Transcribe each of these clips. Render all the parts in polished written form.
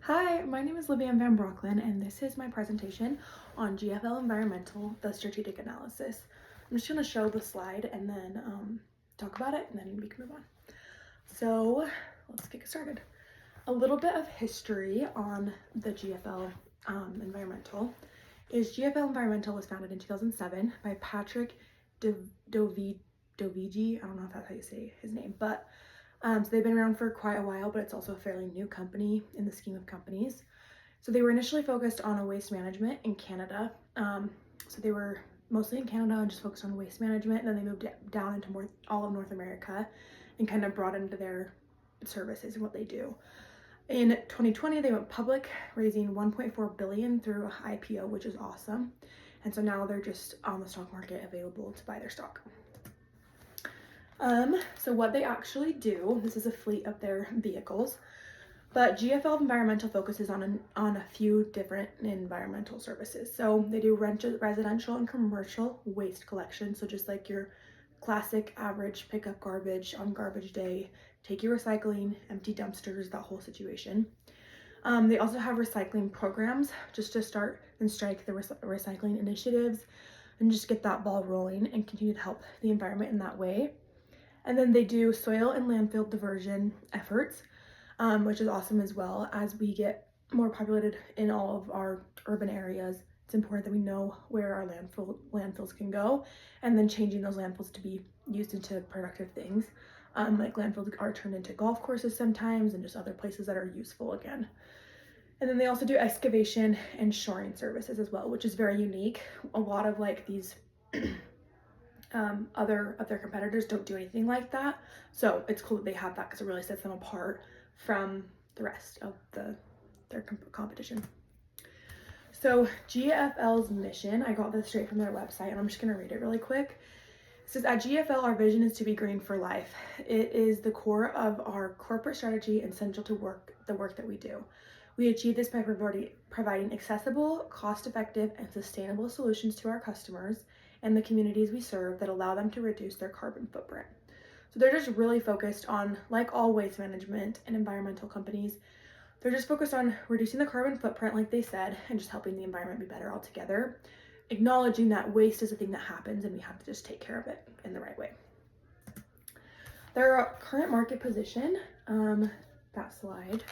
Hi, my name is Libby Van Brocklin, and this is my presentation on GFL Environmental, the Strategic Analysis. I'm just going to show the slide and then talk about it, and then we can move on. So let's get started. A little bit of history on the GFL Environmental is GFL Environmental was founded in 2007 by Patrick Dovigi. I don't know if that's how you say his name, but so they've been around for quite a while, but it's also a fairly new company in the scheme of companies. So they were initially focused on waste management in Canada. So they were mostly in Canada and just focused on waste management. And then they moved down into all of North America and kind of broadened their services and what they do. In 2020, they went public, raising 1.4 billion through IPO, which is awesome. And so now they're just on the stock market available to buy their stock. So what they actually do, this is a fleet of their vehicles, but GFL Environmental focuses on a few different environmental services. So they do residential and commercial waste collection. So just like your classic average pick up garbage on garbage day, take your recycling, empty dumpsters, that whole situation. They also have recycling programs just to start and strike the recycling initiatives and just get that ball rolling and continue to help the environment in that way. And then they do soil and landfill diversion efforts, which is awesome as well. As we get more populated in all of our urban areas, it's important that we know where our landfills can go, and then changing those landfills to be used into productive things. Like landfills are turned into golf courses sometimes and just other places that are useful again. And then they also do excavation and shoring services as well, which is very unique. A lot of like these other of their competitors don't do anything like that. So it's cool that they have that because it really sets them apart from the rest of their competition. So GFL's mission, I got this straight from their website and I'm just going to read it really quick. It says, at GFL, our vision is to be green for life. It is the core of our corporate strategy and central to the work that we do. We achieve this by providing accessible, cost-effective, and sustainable solutions to our customers and the communities we serve that allow them to reduce their carbon footprint. So they're just really focused on, like all waste management and environmental companies, they're just focused on reducing the carbon footprint, like they said, and just helping the environment be better altogether, acknowledging that waste is a thing that happens and we have to just take care of it in the right way. Their current market position, that slide.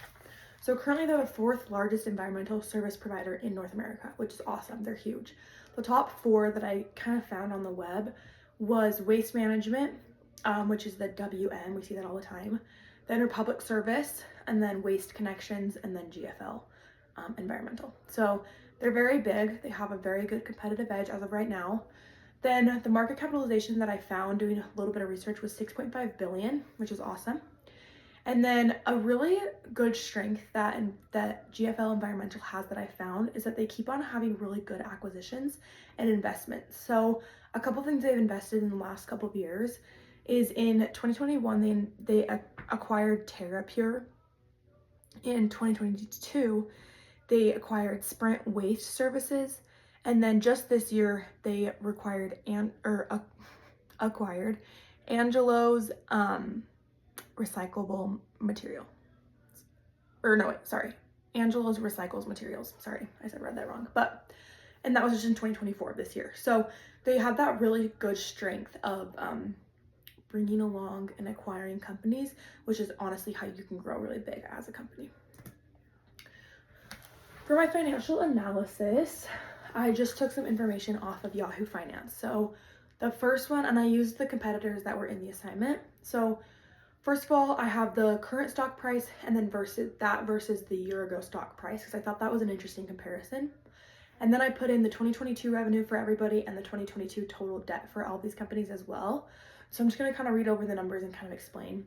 So currently they're the fourth largest environmental service provider in North America, which is awesome. They're huge. The top four that I kind of found on the web was waste management, which is the WM. We see that all the time. Then Republic Service, and then Waste Connections, and then GFL Environmental. So they're very big. They have a very good competitive edge as of right now. Then the market capitalization that I found doing a little bit of research was 6.5 billion, which is awesome. And then a really good strength that GFL Environmental has that I found is that they keep on having really good acquisitions and investments. So a couple things they've invested in the last couple of years is in 2021, they acquired TerraPure. In 2022, they acquired Sprint Waste Services. And then just this year, they acquired Angelo's recyclable material. Angelo's recycles materials. Sorry, read that wrong. And that was just in 2024 this year. So they have that really good strength of bringing along and acquiring companies, which is honestly how you can grow really big as a company. For my financial analysis, I just took some information off of Yahoo Finance. So the first one, and I used the competitors that were in the assignment. So first of all, I have the current stock price and then versus the year ago stock price because I thought that was an interesting comparison. And then I put in the 2022 revenue for everybody and the 2022 total debt for all these companies as well. So I'm just going to kind of read over the numbers and kind of explain.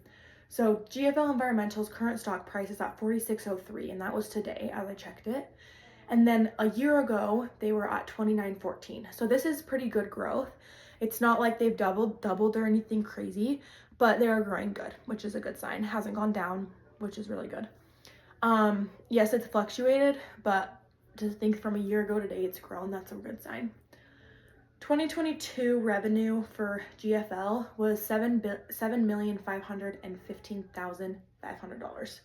So GFL Environmental's current stock price is at 46.03, and that was today as I checked it. And then a year ago, they were at 29.14. So this is pretty good growth. It's not like they've doubled or anything crazy, but they are growing good, which is a good sign. It hasn't gone down, which is really good. Yes, it's fluctuated, but to think from a year ago to date, it's grown. That's a good sign. 2022 revenue for GFL was $7,515,500.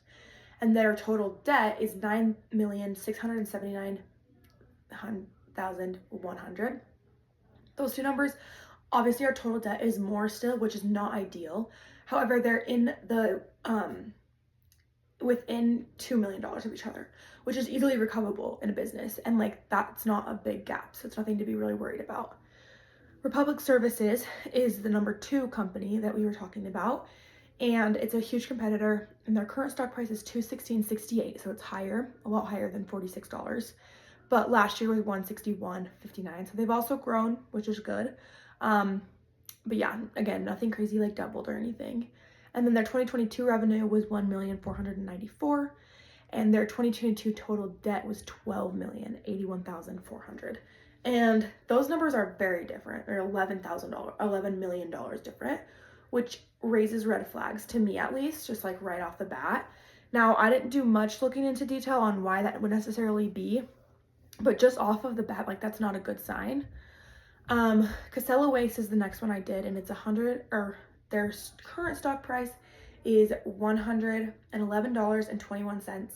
and their total debt is $9,679,100. Those two numbers, obviously our total debt is more still, which is not ideal. However, they're in the within $2 million of each other, which is easily recoverable in a business, and like that's not a big gap, so it's nothing to be really worried about. Republic Services is the number 2 company that we were talking about, and it's a huge competitor, and their current stock price is $216.68, so it's higher, a lot higher than $46. But last year was $161.59, so they've also grown, which is good. But yeah, again, nothing crazy like doubled or anything. And then their 2022 revenue was $1,494,000, and their 2022 total debt was $12,081,400. And those numbers are very different. They're $11 million different, which raises red flags to me, at least, just like right off the bat. Now, I didn't do much looking into detail on why that would necessarily be, but just off of the bat, like that's not a good sign. Casella Waste is the next one I did, and it's their current stock price is $111.21,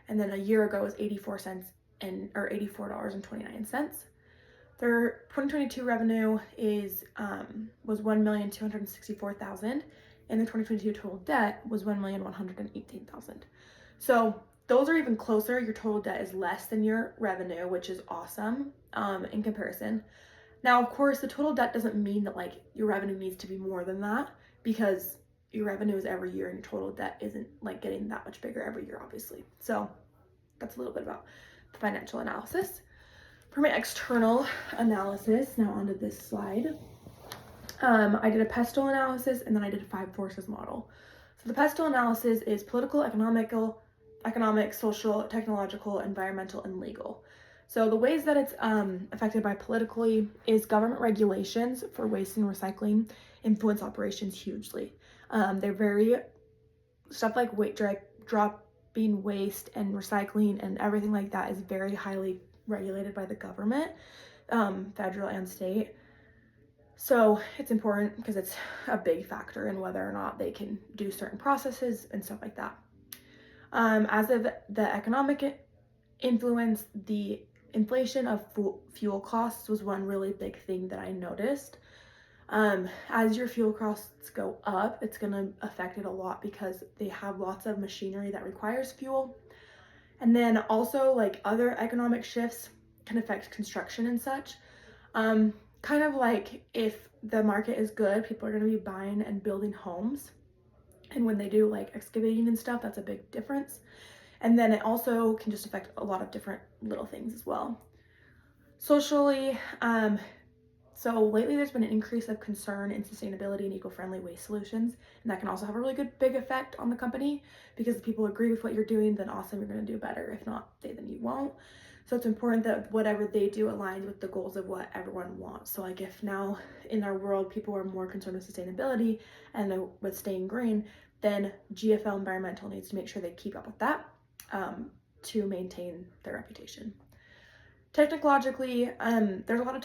and then a year ago was 84 cents or $84.29. Their 2022 revenue was $1,264,000, and the 2022 total debt was $1,118,000. So those are even closer. Your total debt is less than your revenue, which is awesome in comparison. Now, of course, the total debt doesn't mean that like your revenue needs to be more than that, because your revenue is every year and your total debt isn't like getting that much bigger every year, obviously. So that's a little bit about the financial analysis. For my external analysis, now onto this slide, I did a pestle analysis, and then I did a 5 forces model. So the pestle analysis is political, economic, social, technological, environmental, and legal. So the ways that it's affected by politically is government regulations for waste and recycling influence operations hugely. They're very, stuff like dropping waste and recycling and everything like that is very highly regulated by the government, federal and state. So it's important because it's a big factor in whether or not they can do certain processes and stuff like that. As of the economic influence, the inflation of fuel costs was one really big thing that I noticed. As your fuel costs go up, it's going to affect it a lot because they have lots of machinery that requires fuel. And then also like other economic shifts can affect construction and such. Kind of like if the market is good, people are going to be buying and building homes. And when they do like excavating and stuff, that's a big difference. And then it also can just affect a lot of different little things as well. Socially, so lately there's been an increase of concern in sustainability and eco-friendly waste solutions, and that can also have a really good big effect on the company, because if people agree with what you're doing, then awesome, you're going to do better. If not, then you won't. So it's important that whatever they do aligns with the goals of what everyone wants. So like if now in our world people are more concerned with sustainability and with staying green, then GFL Environmental needs to make sure they keep up with that to maintain their reputation. Technologically, there's a lot of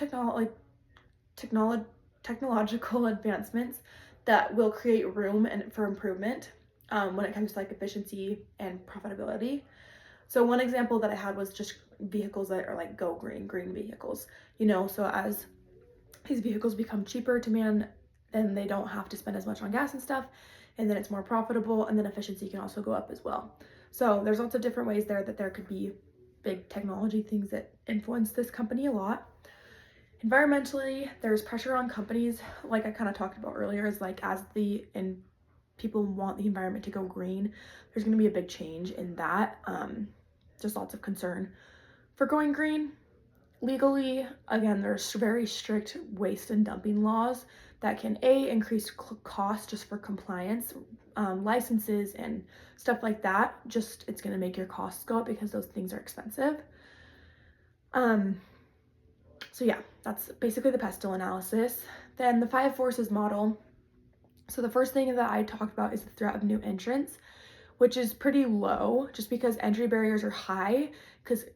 technological advancements that will create room for improvement when it comes to like efficiency and profitability. So one example that I had was just vehicles that are like go green vehicles, so as these vehicles become cheaper to man, then they don't have to spend as much on gas and stuff, and then it's more profitable, and then efficiency can also go up as well. So there's lots of different ways there that there could be big technology things that influence this company a lot. Environmentally, there's pressure on companies, like I kind of talked about earlier, is like as people want the environment to go green, there's going to be a big change in that. Just lots of concern for going green. Legally, again, there's very strict waste and dumping laws that can increase costs just for compliance, licenses and stuff like that. Just it's going to make your costs go up because those things are expensive. So yeah, that's basically the pestle analysis. Then the 5 forces model. So the first thing that I talked about is the threat of new entrants, which is pretty low just because entry barriers are high, because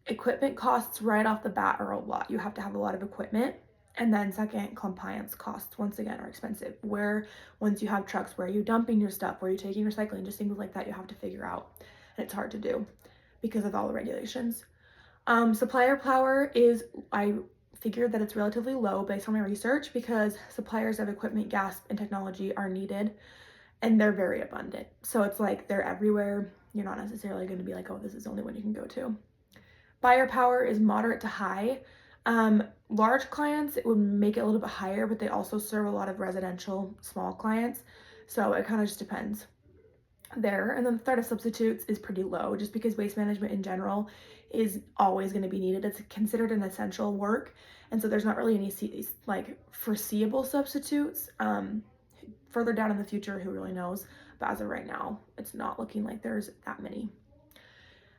equipment costs right off the bat are a lot. You have to have a lot of equipment. And then second, compliance costs once again are expensive. Where once you have trucks, where are you dumping your stuff? Where are you taking recycling? Just things like that you have to figure out. and it's hard to do because of all the regulations. Supplier power is, I figured that it's relatively low based on my research because suppliers of equipment, gas, and technology are needed and they're very abundant. So it's like they're everywhere. You're not necessarily going to be like, oh, this is the only one you can go to. Buyer power is moderate to high. Large clients, it would make it a little bit higher, but they also serve a lot of residential small clients. So it kind of just depends there. And then the threat of substitutes is pretty low just because waste management in general is always going to be needed. It's considered an essential work. And so there's not really any like foreseeable substitutes. Further down in the future, who really knows? But as of right now, it's not looking like there's that many.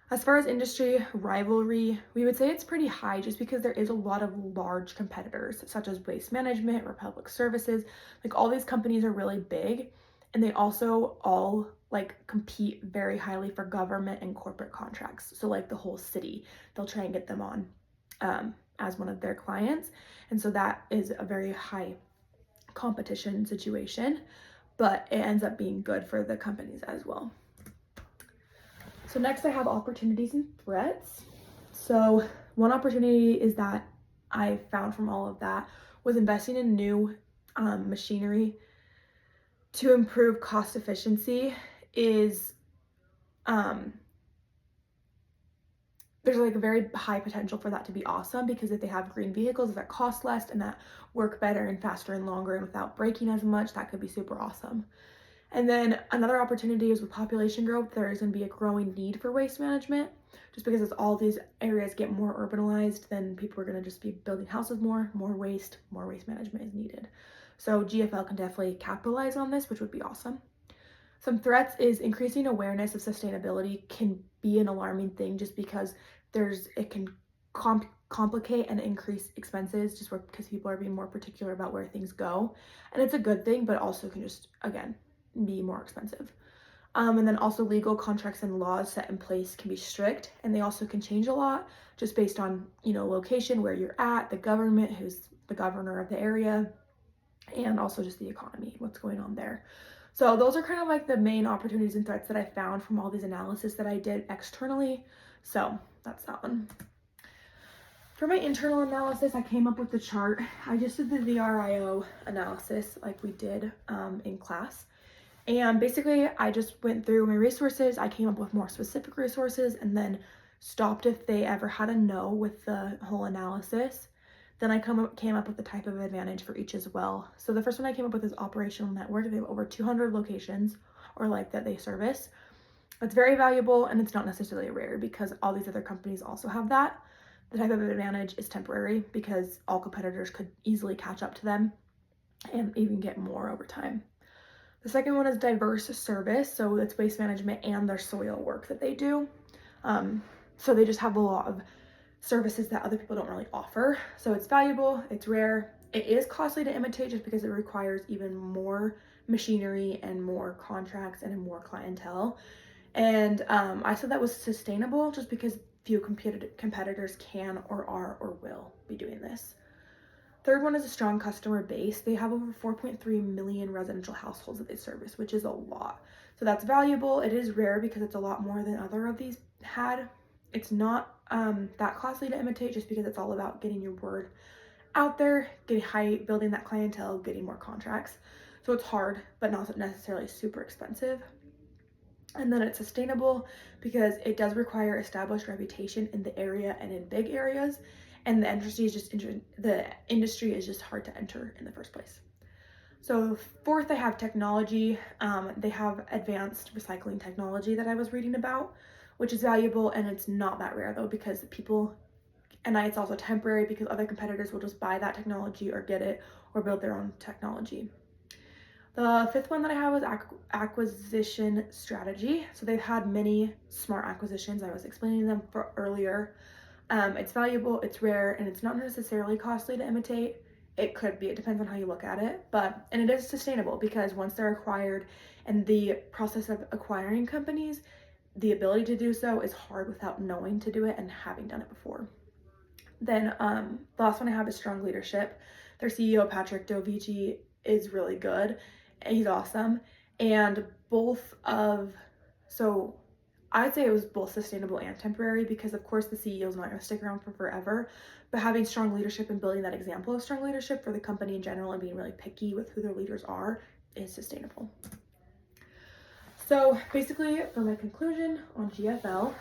As far as industry rivalry, we would say it's pretty high just because there is a lot of large competitors such as Waste Management, Republic Services. Like all these companies are really big and they also all like compete very highly for government and corporate contracts. So like the whole city, they'll try and get them on as one of their clients. And so that is a very high competition situation, but it ends up being good for the companies as well. So next I have opportunities and threats. So one opportunity is that I found from all of that was investing in new machinery to improve cost efficiency is there's like a very high potential for that to be awesome because if they have green vehicles that cost less and that work better and faster and longer and without breaking as much, that could be super awesome. And then another opportunity is with population growth, there is going to be a growing need for waste management. Just because as all these areas get more urbanized, then people are going to just be building houses more waste management is needed. So GFL can definitely capitalize on this, which would be awesome. Some threats is increasing awareness of sustainability can be an alarming thing just because it can complicate and increase expenses just because people are being more particular about where things go. And it's a good thing, but also can just, again, be more expensive. And then also legal contracts and laws set in place can be strict and they also can change a lot just based on, location, where you're at, the government, who's the governor of the area, and also just the economy, what's going on there. So those are kind of like the main opportunities and threats that I found from all these analysis that I did externally. So that's that one. For my internal analysis, I came up with the chart. I just did the VRIO analysis like we did in class. And basically, I just went through my resources. I came up with more specific resources and then stopped if they ever had a no with the whole analysis. Then I came up with the type of advantage for each as well. So the first one I came up with is operational network. They have over 200 locations or like that they service. It's very valuable and it's not necessarily rare because all these other companies also have that. The type of advantage is temporary because all competitors could easily catch up to them and even get more over time. The second one is diverse service. So it's waste management and their soil work that they do. So they just have a lot of services that other people don't really offer. So it's valuable, it's rare. It is costly to imitate just because it requires even more machinery and more contracts and more clientele. And I said that was sustainable just because few competitors can or are or will be doing this. Third one is a strong customer base. They have over 4.3 million residential households that they service, which is a lot. So that's valuable. It is rare because it's a lot more than other of these had. It's not that costly to imitate just because it's all about getting your word out there, building that clientele, getting more contracts. So it's hard, but not necessarily super expensive. And then it's sustainable because it does require established reputation in the area and in big areas. And the industry is just hard to enter in the first place. So fourth, I have technology. They have advanced recycling technology that I was reading about, which is valuable, and it's not that rare though because it's also temporary because other competitors will just buy that technology or get it or build their own technology. The fifth one that I have is acquisition strategy. So they've had many smart acquisitions. I was explaining them earlier. It's valuable, it's rare, and it's not necessarily costly to imitate. It could be, it depends on how you look at it, and it is sustainable because once they're acquired and the process of acquiring companies, the ability to do so is hard without knowing to do it and having done it before. Then the last one I have is strong leadership. Their CEO, Patrick Dovici, is really good. He's awesome. And I'd say it was both sustainable and temporary because, of course, the CEO is not going to stick around for forever. But having strong leadership and building that example of strong leadership for the company in general and being really picky with who their leaders are is sustainable. So basically, for my conclusion on GFL,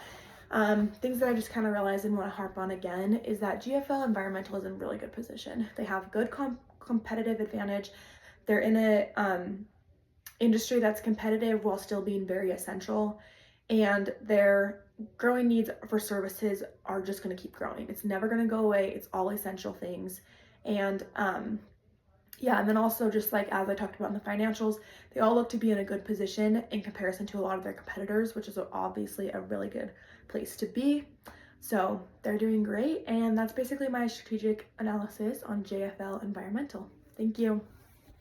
things that I just kind of realized and want to harp on again is that GFL Environmental is in really good position. They have good competitive advantage. They're in a industry that's competitive while still being very essential, and their growing needs for services are just going to keep growing. It's never going to go away. It's all essential things. And yeah, and then also just like as I talked about in the financials, they all look to be in a good position in comparison to a lot of their competitors, which is obviously a really good place to be. So they're doing great, and that's basically my strategic analysis on JFL Environmental. Thank you.